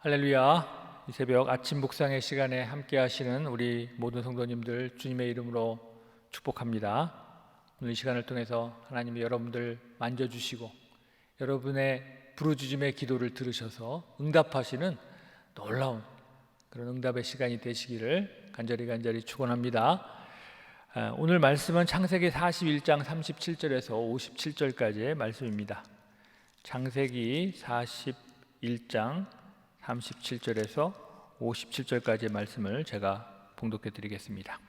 할렐루야. 이 새벽 아침 묵상의 시간에 함께 하시는 우리 모든 성도님들 주님의 이름으로 축복합니다. 오늘 이 시간을 통해서 하나님이 여러분들 만져주시고 여러분의 부르짖음의 기도를 들으셔서 응답하시는 놀라운 그런 응답의 시간이 되시기를 간절히 축원합니다. 오늘 말씀은 창세기 41장 37절에서 57절까지의 말씀입니다. 창세기 41장 37절에서 57절까지의 말씀을 제가 봉독해 드리겠습니다.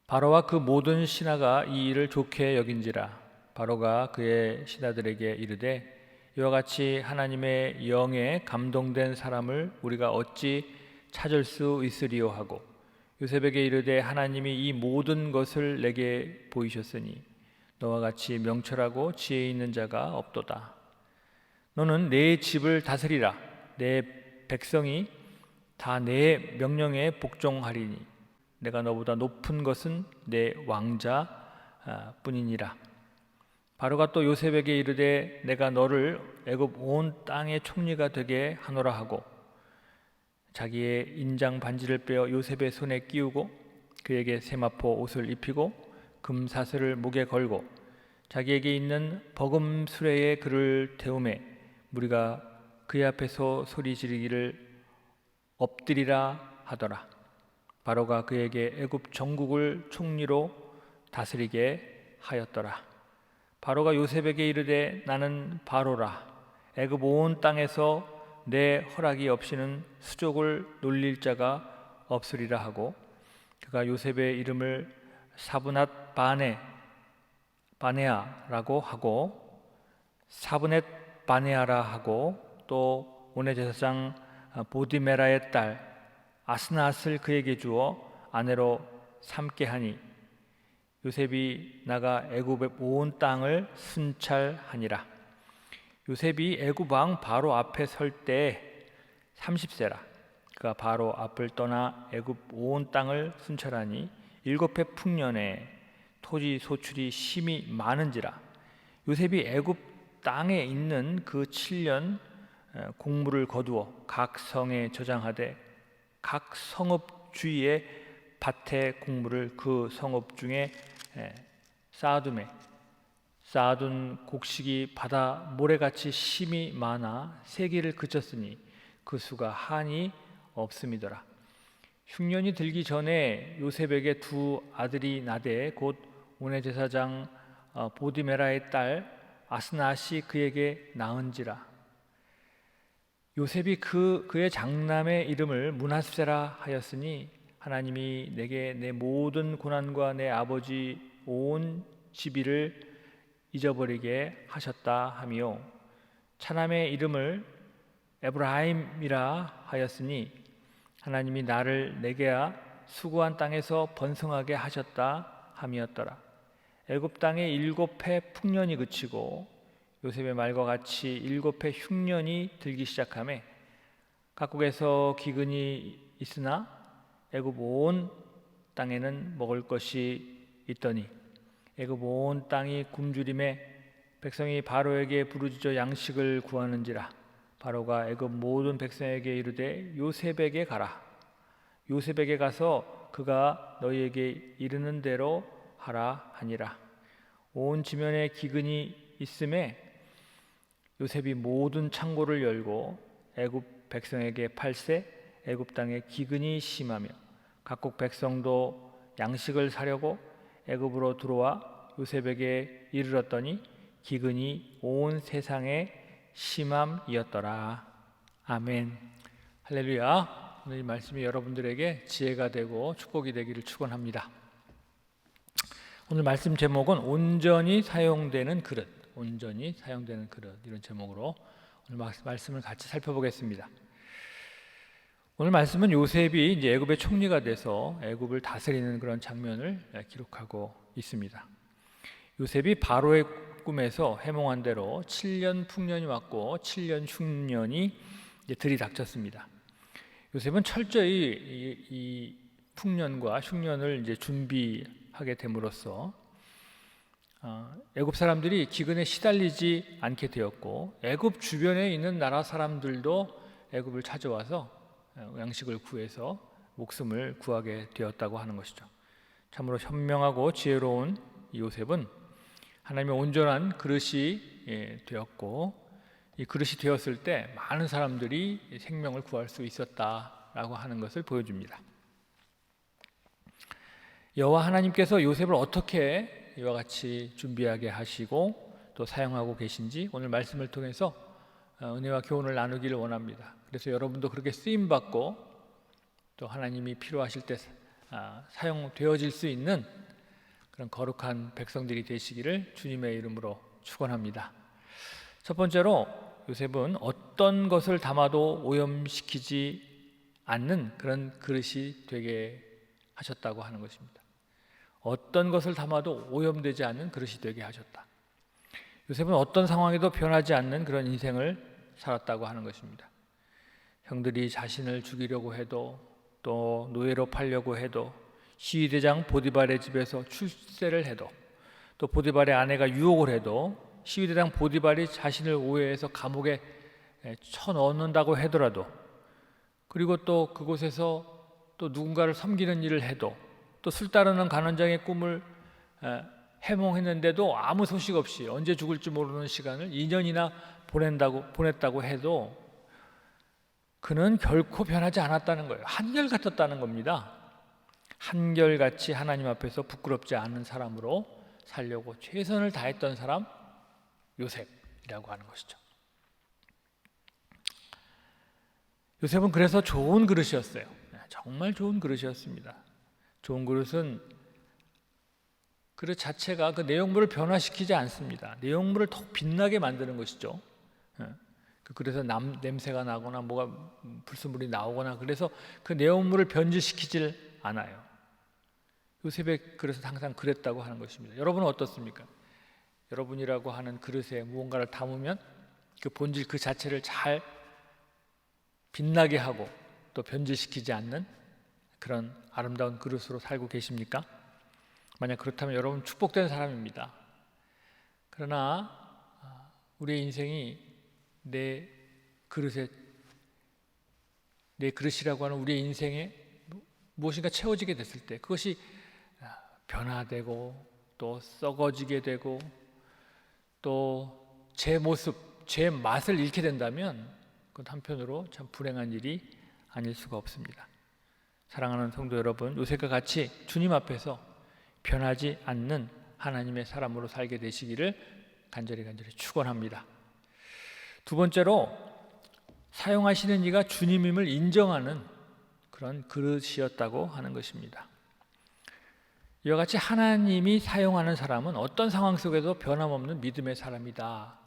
바로와 그 모든 신하가 이 일을 좋게 여긴지라. 바로가 그의 신하들에게 이르되 이와 같이 하나님의 영에 감동된 사람을 우리가 어찌 찾을 수 있으리요 하고 요셉에게 이르되 하나님이 이 모든 것을 내게 보이셨으니 너와 같이 명철하고 지혜 있는 자가 없도다. 너는 내 집을 다스리라. 내 백성이 다 내 명령에 복종하리니 내가 너보다 높은 것은 내 왕자 뿐이니라. 바로가 또 요셉에게 이르되 내가 너를 애굽 온 땅의 총리가 되게 하노라 하고 자기의 인장 반지를 빼어 요셉의 손에 끼우고 그에게 세마포 옷을 입히고 금사슬을 목에 걸고 자기에게 있는 버금 수레에 그를 태우매 무리가 그의 앞에서 소리 지르기를 엎드리라 하더라. 바로가 그에게 애굽 전국을 총리로 다스리게 하였더라. 바로가 요셉에게 이르되 나는 바로라. 애굽 온 땅에서 내 허락이 없이는 수족을 놀릴 자가 없으리라 하고 그가 요셉의 이름을 사브낫 바네아라고 하고 사브넷 바네아라 하고 또 온의 제사장 보디메라의 딸 아스낫을 그에게 주어 아내로 삼게 하니 요셉이 나가 애굽의 온 땅을 순찰하니라. 요셉이 애굽 왕 바로 앞에 설 때 30세라. 그가 바로 앞을 떠나 애굽 온 땅을 순찰하니 7해 풍년에 토지 소출이 심히 많은지라. 요셉이 애굽 땅에 있는 그 7년 곡물을 거두어 각 성에 저장하되 각 성읍 주위에 밭의 곡물을 그 성읍 중에 쌓아두매 쌓아둔 곡식이 바다 모래같이 심히 많아 세기를 그쳤으니 그 수가 한이 없음이더라. 흉년이 들기 전에 요셉에게 두 아들이 나되 곧 온의 제사장 보디메라의 딸 아스낫이 그에게 낳은지라. 요셉이 그의 장남의 이름을 므낫세라 하였으니 하나님이 내게 내 모든 고난과 내 아버지 온 지비를 잊어버리게 하셨다 하며 차남의 이름을 에브라임이라 하였으니 하나님이 나를 내게야 수고한 땅에서 번성하게 하셨다 함이었더라. 애굽 땅에 7해 풍년이 그치고 요셉의 말과 같이 7해 흉년이 들기 시작하매 각국에서 기근이 있으나 애굽 온 땅에는 먹을 것이 있더니 애굽 온 땅이 굶주림에 백성이 바로에게 부르짖어 양식을 구하는지라. 바로가 애굽 모든 백성에게 이르되 요셉에게 가라. 요셉에게 가서 그가 너희에게 이르는 대로 하라 하니라. 온 지면에 기근이 있음에 요셉이 모든 창고를 열고 애굽 백성에게 팔세 애굽 땅에 기근이 심하며 각국 백성도 양식을 사려고 애굽으로 들어와 요셉에게 이르렀더니 기근이 온 세상에 심함이었더라. 아멘. 할렐루야. 오늘 이 말씀이 여러분들에게 지혜가 되고 축복이 되기를 축원합니다. 오늘 말씀 제목은 온전히 사용되는 그릇, 온전히 사용되는 그릇, 이런 제목으로 오늘 말씀을 같이 살펴보겠습니다. 오늘 말씀은 요셉이 이제 애굽의 총리가 돼서 애굽을 다스리는 그런 장면을 기록하고 있습니다. 요셉이 바로의 꿈에서 해몽한 대로 7년 풍년이 왔고 7년 흉년이 들이닥쳤습니다. 요셉은 철저히 이 풍년과 흉년을 이제 준비하게 됨으로써 애굽 사람들이 기근에 시달리지 않게 되었고 애굽 주변에 있는 나라 사람들도 애굽을 찾아와서 양식을 구해서 목숨을 구하게 되었다고 하는 것이죠. 참으로 현명하고 지혜로운 요셉은 하나님의 온전한 그릇이 되었고, 이 그릇이 되었을 때 많은 사람들이 생명을 구할 수 있었다라고 하는 것을 보여줍니다. 여호와 하나님께서 요셉을 어떻게 이와 같이 준비하게 하시고 또 사용하고 계신지 오늘 말씀을 통해서 은혜와 교훈을 나누기를 원합니다. 그래서 여러분도 그렇게 쓰임받고 또 하나님이 필요하실 때 사용되어질 수 있는 그런 거룩한 백성들이 되시기를 주님의 이름으로 축원합니다. 첫 번째로 요셉은 어떤 것을 담아도 오염시키지 않는 그런 그릇이 되게 하셨다고 하는 것입니다. 어떤 것을 담아도 오염되지 않는 그릇이 되게 하셨다. 요셉은 어떤 상황에도 변하지 않는 그런 인생을 살았다고 하는 것입니다. 형들이 자신을 죽이려고 해도 또 노예로 팔려고 해도 시위대장 보디발의 집에서 출세를 해도 또 보디발의 아내가 유혹을 해도 시위대장 보디발이 자신을 오해해서 감옥에 쳐넣는다고 하더라도 그리고 또 그곳에서 또 누군가를 섬기는 일을 해도 또 술 따르는 간원장의 꿈을 해몽했는데도 아무 소식 없이 언제 죽을지 모르는 시간을 2년이나 보냈다고 해도 그는 결코 변하지 않았다는 거예요. 한결같았다는 겁니다. 한결같이 하나님 앞에서 부끄럽지 않은 사람으로 살려고 최선을 다했던 사람, 요셉이라고 하는 것이죠. 요셉은 그래서 좋은 그릇이었어요. 정말 좋은 그릇이었습니다. 좋은 그릇은 그릇 자체가 그 내용물을 변화시키지 않습니다. 내용물을 더 빛나게 만드는 것이죠. 그 그래서 냄새가 나거나 뭐가 불순물이 나오거나 그래서 그 내용물을 변질시키질 않아요. 요셉의 그릇은 항상 그랬다고 하는 것입니다. 여러분은 어떻습니까? 여러분이라고 하는 그릇에 무언가를 담으면 그 본질 그 자체를 잘 빛나게 하고 또 변질시키지 않는 그런 아름다운 그릇으로 살고 계십니까? 만약 그렇다면 여러분 축복된 사람입니다. 그러나 우리의 인생이 내 그릇이라고 하는 우리의 인생에 무엇인가 채워지게 됐을 때 그것이 변화되고 또 썩어지게 되고 또 제 모습, 제 맛을 잃게 된다면 그건 한편으로 참 불행한 일이 아닐 수가 없습니다. 사랑하는 성도 여러분, 요셉과 같이 주님 앞에서 변하지 않는 하나님의 사람으로 살게 되시기를 간절히 축원합니다. 두 번째로 사용하시는 이가 주님임을 인정하는 그런 그릇이었다고 하는 것입니다. 이와 같이 하나님이 사용하는 사람은 어떤 상황 속에도 변함없는 믿음의 사람이다.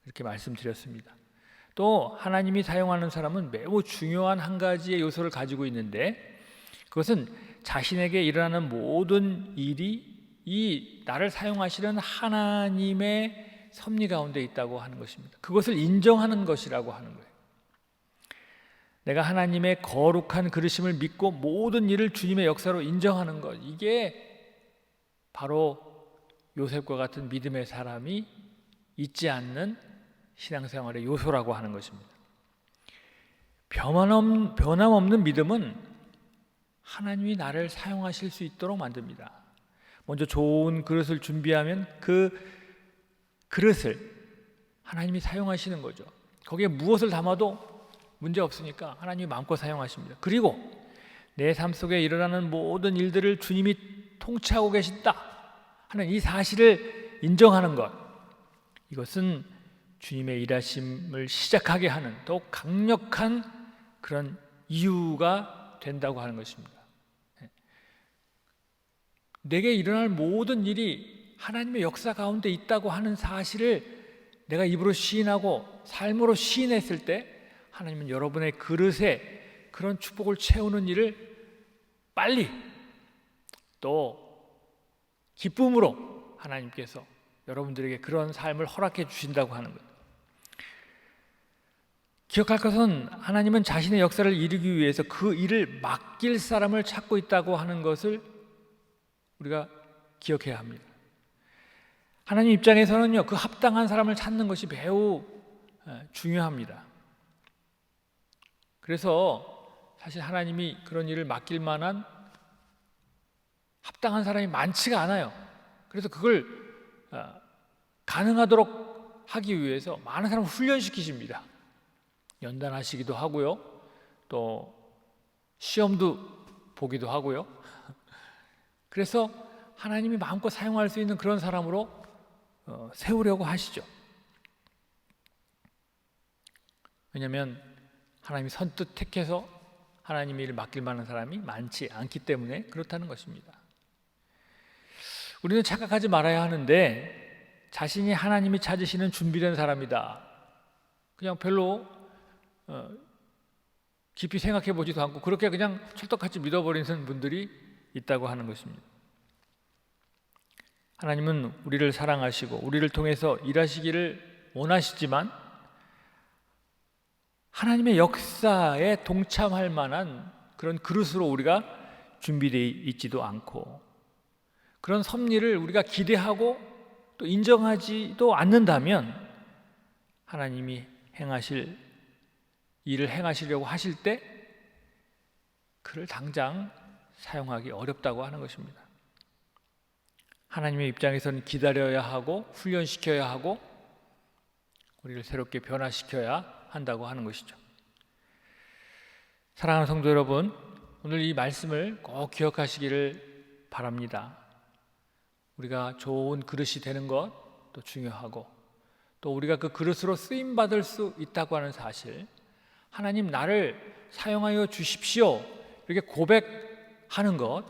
이렇게 말씀드렸습니다. 또 하나님이 사용하는 사람은 매우 중요한 한 가지의 요소를 가지고 있는데 그것은 자신에게 일어나는 모든 일이 이 나를 사용하시는 하나님의 섭리 가운데 있다고 하는 것입니다. 그것을 인정하는 것이라고 하는 거예요. 내가 하나님의 거룩한 그릇임을 믿고 모든 일을 주님의 역사로 인정하는 것, 이게 바로 요셉과 같은 믿음의 사람이 잊지 않는 신앙생활의 요소라고 하는 것입니다. 변함없는 믿음은 하나님이 나를 사용하실 수 있도록 만듭니다. 먼저 좋은 그릇을 준비하면 그 그릇을 하나님이 사용하시는 거죠. 거기에 무엇을 담아도 문제 없으니까 하나님이 마음껏 사용하십니다. 그리고 내 삶 속에 일어나는 모든 일들을 주님이 통치하고 계신다 하는 이 사실을 인정하는 것, 이것은 주님의 일하심을 시작하게 하는 더욱 강력한 그런 이유가 된다고 하는 것입니다. 내게 일어날 모든 일이 하나님의 역사 가운데 있다고 하는 사실을 내가 입으로 시인하고 삶으로 시인했을 때 하나님은 여러분의 그릇에 그런 축복을 채우는 일을 빨리 또 기쁨으로 하나님께서 여러분들에게 그런 삶을 허락해 주신다고 하는 것. 기억할 것은 하나님은 자신의 역사를 이루기 위해서 그 일을 맡길 사람을 찾고 있다고 하는 것을 우리가 기억해야 합니다. 하나님 입장에서는요, 그 합당한 사람을 찾는 것이 매우 중요합니다. 그래서 사실 하나님이 그런 일을 맡길 만한 합당한 사람이 많지가 않아요. 그래서 그걸 가능하도록 하기 위해서 많은 사람을 훈련시키십니다. 연단하시기도 하고요, 또 시험도 보기도 하고요. 그래서 하나님이 마음껏 사용할 수 있는 그런 사람으로 세우려고 하시죠. 왜냐하면 하나님이 선뜻 택해서 하나님의 일을 맡길 만한 사람이 많지 않기 때문에 그렇다는 것입니다. 우리는 착각하지 말아야 하는데, 자신이 하나님이 찾으시는 준비된 사람이다, 그냥 별로 깊이 생각해 보지도 않고 그렇게 그냥 철떡같이 믿어버리는 분들이 있다고 하는 것입니다. 하나님은 우리를 사랑하시고 우리를 통해서 일하시기를 원하시지만, 하나님의 역사에 동참할 만한 그런 그릇으로 우리가 준비되어 있지도 않고, 그런 섭리를 우리가 기대하고 또 인정하지도 않는다면, 하나님이 행하실 일을 행하시려고 하실 때 그를 당장 사용하기 어렵다고 하는 것입니다. 하나님의 입장에서는 기다려야 하고 훈련시켜야 하고 우리를 새롭게 변화시켜야 한다고 하는 것이죠. 사랑하는 성도 여러분, 오늘 이 말씀을 꼭 기억하시기를 바랍니다. 우리가 좋은 그릇이 되는 것도 중요하고, 또 우리가 그 그릇으로 쓰임받을 수 있다고 하는 사실, 하나님 나를 사용하여 주십시오, 이렇게 고백하는 것,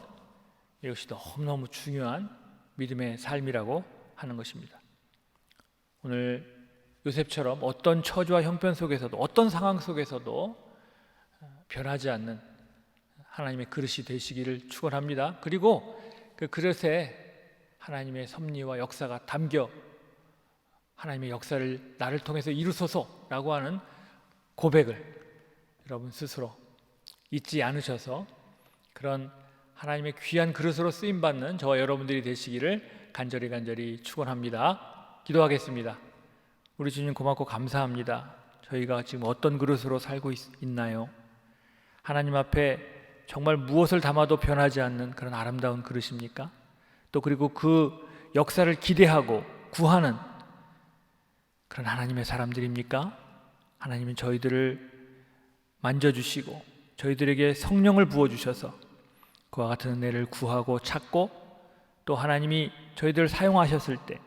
이것이 너무너무 중요한 믿음의 삶이라고 하는 것입니다. 오늘 요셉처럼 어떤 처지와 형편 속에서도, 어떤 상황 속에서도 변하지 않는 하나님의 그릇이 되시기를 축원합니다. 그리고 그 그릇에 하나님의 섭리와 역사가 담겨 하나님의 역사를 나를 통해서 이루소서라고 하는 고백을 여러분 스스로 잊지 않으셔서 그런 하나님의 귀한 그릇으로 쓰임받는 저와 여러분들이 되시기를 간절히 축원합니다. 기도하겠습니다. 우리 주님 고맙고 감사합니다. 저희가 지금 어떤 그릇으로 살고 있나요? 하나님 앞에 정말 무엇을 담아도 변하지 않는 그런 아름다운 그릇입니까? 또 그리고 그 역사를 기대하고 구하는 그런 하나님의 사람들입니까? 하나님은 저희들을 만져주시고 저희들에게 성령을 부어주셔서 그와 같은 은혜를 구하고 찾고, 또 하나님이 저희들을 사용하셨을 때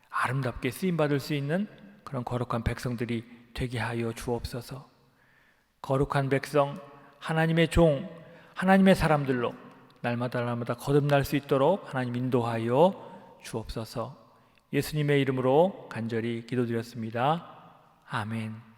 아름답게 쓰임받을 수 있는 그런 거룩한 백성들이 되게 하여 주옵소서. 거룩한 백성, 하나님의 종, 하나님의 사람들로 날마다 거듭날 수 있도록 하나님 인도하여 주옵소서. 예수님의 이름으로 간절히 기도드렸습니다. 아멘.